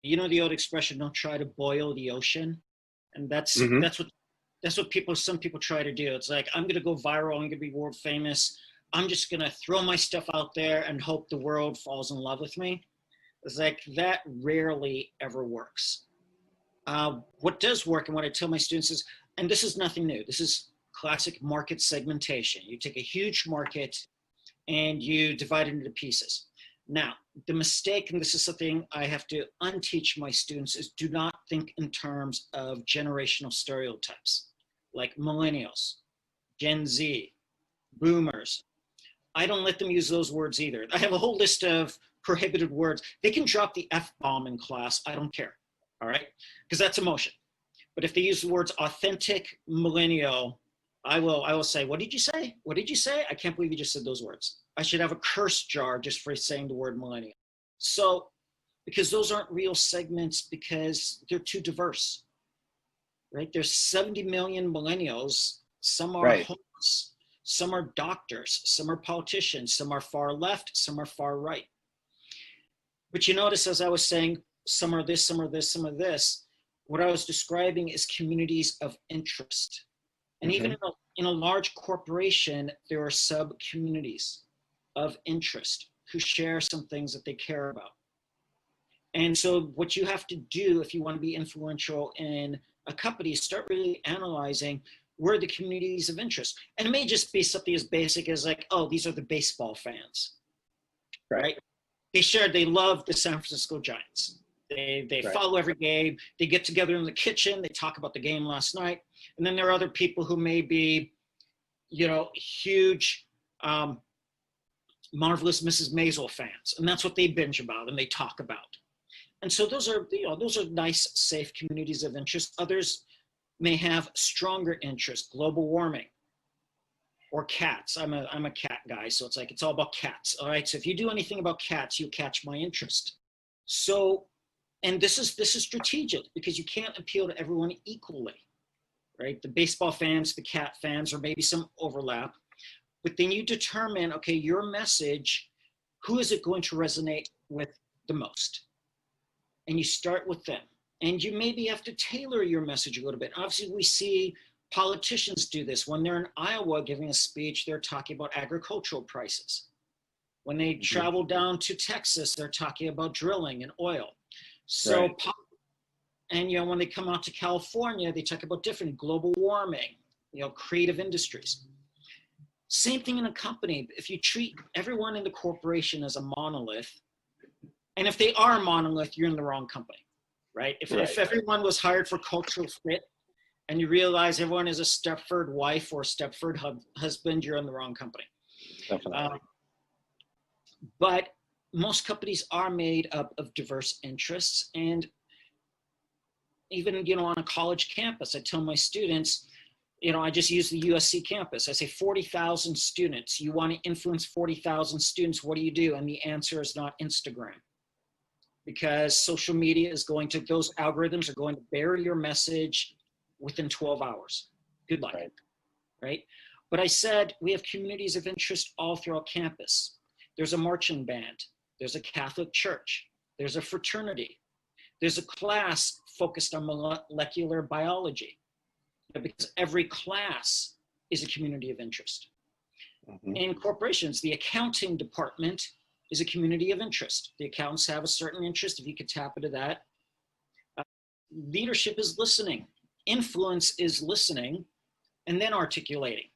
You know the old expression, don't try to boil the ocean. And that's what some people try to do. It's like, I'm going to go viral. I'm going to be world famous. I'm just going to throw my stuff out there and hope the world falls in love with me. It's like, that rarely ever works. What does work, and what I tell my students is, and this is nothing new, this is classic market segmentation. You take a huge market and you divide it into pieces. Now, the mistake, and this is something I have to unteach my students, is do not think in terms of generational stereotypes, like millennials, Gen Z, boomers. I don't let them use those words either. I have a whole list of prohibited words. They can drop the F-bomb in class, I don't care, all right? Because that's emotion. But if they use the words authentic, millennial, I will say, what did you say? What did you say? I can't believe you just said those words. I should have a curse jar just for saying the word millennial. So, because those aren't real segments, because they're too diverse, right? There's 70 million millennials. Some are homeless, some are doctors, some are politicians, some are far left, some are far right. But you notice, as I was saying, some are this, some are this, some are this. What I was describing is communities of interest. And even in a large corporation, there are sub-communities of interest who share some things that they care about. And so what you have to do if you want to be influential in a company is start really analyzing where are the communities of interest. And it may just be something as basic as like, oh, these are the baseball fans, right? They love the San Francisco Giants. They follow every game. They get together in the kitchen. They talk about the game last night. And then there are other people who may be, you know, huge Marvelous Mrs. Maisel fans. And that's what they binge about and they talk about. And so those are, you know, those are nice, safe communities of interest. Others may have stronger interest, global warming or cats. I'm a cat guy, so it's like, it's all about cats. All right, so if you do anything about cats, you catch my interest. So, and this is strategic because you can't appeal to everyone equally, right? The baseball fans, the cat fans, or maybe some overlap. But then you determine, okay, your message, who is it going to resonate with the most? And you start with them. And you maybe have to tailor your message a little bit. Obviously, we see politicians do this. When they're in Iowa giving a speech, they're talking about agricultural prices. When they travel down to Texas, they're talking about drilling and oil. So, and you know, when they come out to California, they talk about different global warming, you know, creative industries. Same thing in a company. If you treat everyone in the corporation as a monolith, and if they are a monolith, you're in the wrong company, right? If everyone was hired for cultural fit and you realize everyone is a Stepford wife or a Stepford husband, you're in the wrong company. Definitely. But most companies are made up of diverse interests. And even, you know, on a college campus, I tell my students, you know, I just use the USC campus. I say 40,000 students. You want to influence 40,000 students, what do you do? And the answer is not Instagram. Because social media is going to, those algorithms are going to bury your message within 12 hours. Good luck, right? But I said, we have communities of interest all throughout campus. There's a marching band. There's a Catholic church. There's a fraternity. There's a class focused on molecular biology, because every class is a community of interest. In corporations, the accounting department is a community of interest. The accountants have a certain interest, if you could tap into that. Leadership is listening. Influence is listening and then articulating.